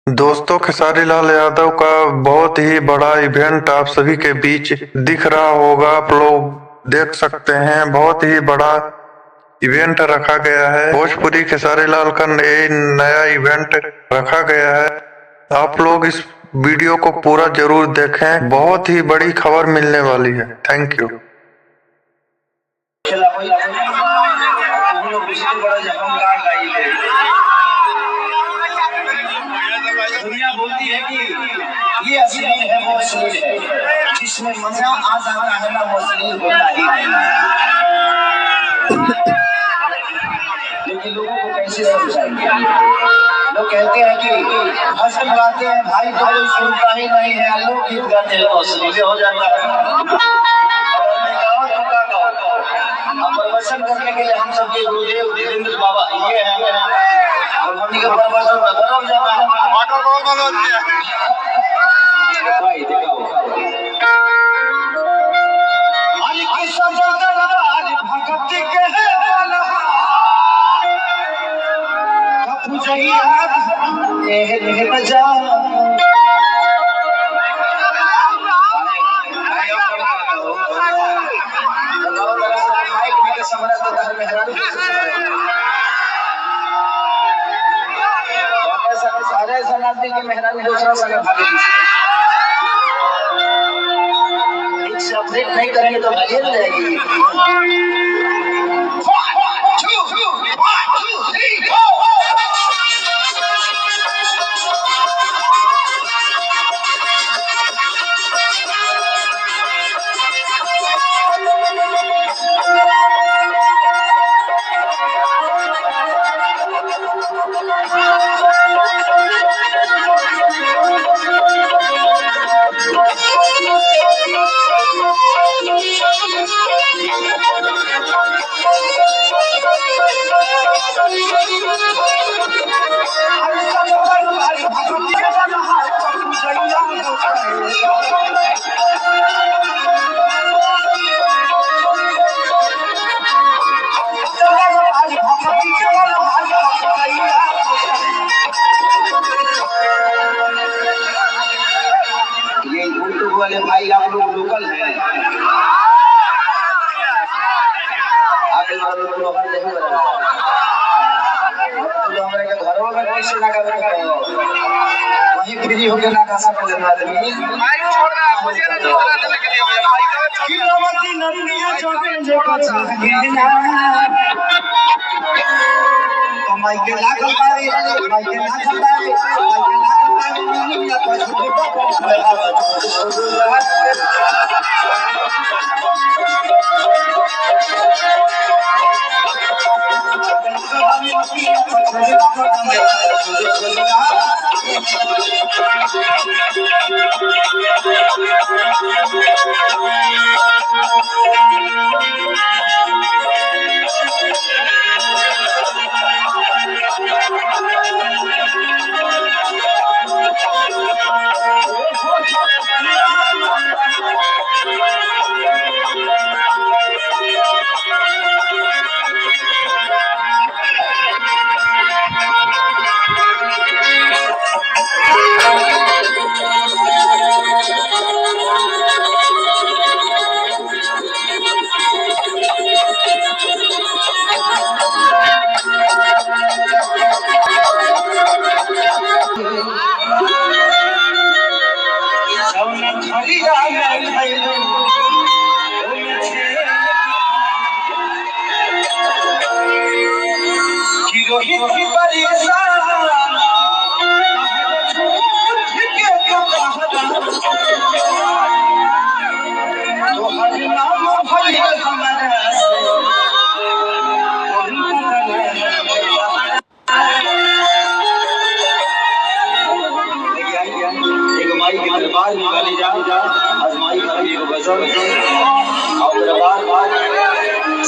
दोस्तों, खेसारी लाल यादव का बहुत ही बड़ा इवेंट आप सभी के बीच दिख रहा होगा। आप लोग देख सकते हैं, बहुत ही बड़ा इवेंट रखा गया है। भोजपुरी खेसारी लाल का नया इवेंट रखा गया है। आप लोग इस वीडियो को पूरा जरूर देखें, बहुत ही बड़ी खबर मिलने वाली है। Thank you. दुनिया बोलती है कि ये असली है, वो असली है, जिसमें मजा आ जाता है ना, वो असली होता ही नहीं। लेकिन लोगों को कैसे समझाएंगे? लोग कहते हैं कि भजन गाते हैं भाई तो कोई सुनता ही नहीं है, लोकगीत गाते हैं तो असली हो जाता है। प्रवचन करने के लिए हम सबके गुरुदेव धीरेन्द्र बाबा ये हैं और हमनी का प्रवचन बदल जाता है। भाई दिखाओ आज कैसा चलता रहा, आज भगत के है वाला पूजैया ये बजा सारे सनातनी के मेहरानी दूसरा संग भागे एक से अपडेट नहीं करेंगे तो भागे हो जाएगी। ये यूट्यूब वाले भाई आप लोग लोकल हैं, आप लोग हर जगह तो हमारे के घरों में कैसे लगा वहीं फ्री होके ना कैसा कर लेना आदमी भाई छोड़ना मुझे ना दोबारा देने के लिए भाई किलोमती नदियां जोगे जे कछा गेना तो माइके लागल बारी माइके लागल बारी माइके लागल बारी या कुछ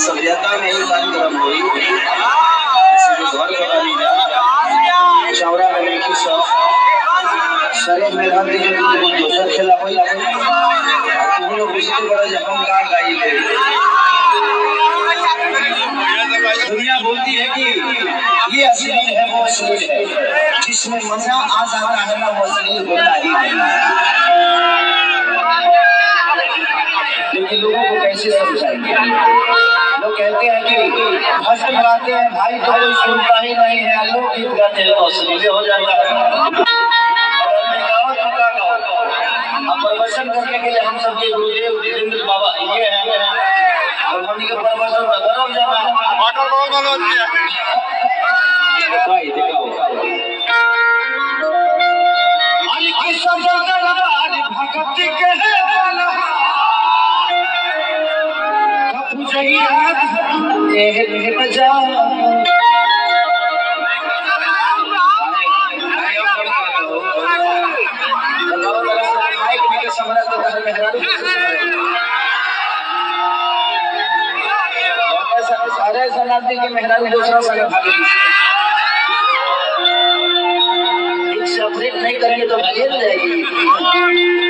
सभ्यता में ही कार्यक्रम हुई चौरा में देखी सब शरीर में रंग दोसर खेला हुई तुम लोग विषय बड़ा जब हम गा गाई ले दुनिया बोलती है कि ये अश्लील है वो अश्लील है, जिसमें मजा आ जाता है ना वो अश्लील होता ही नहीं। लेकिन लोगों को कैसे समझाएंगे? लोग कहते हैं कि भजन गाते हैं भाई तो कोई सुनता ही नहीं है, लोग गीत गाते हैं तो अश्लील हो जाता है। अब प्रवचन करने के लिए हम सबके गुरुदेव जितेंद्र बाबा ये हैं और हमने के प्रवचन का करो जाना वाटर बहुत बड़ा दिया भाई देखो अली किस्सा चलता रहा आज भगत के है कपू जगियात ए बजा सारे शरणार्थी के मेहरारू दूसरा संग भागे एक से ऑपरेट नहीं करेंगे तो भागे जाएगी।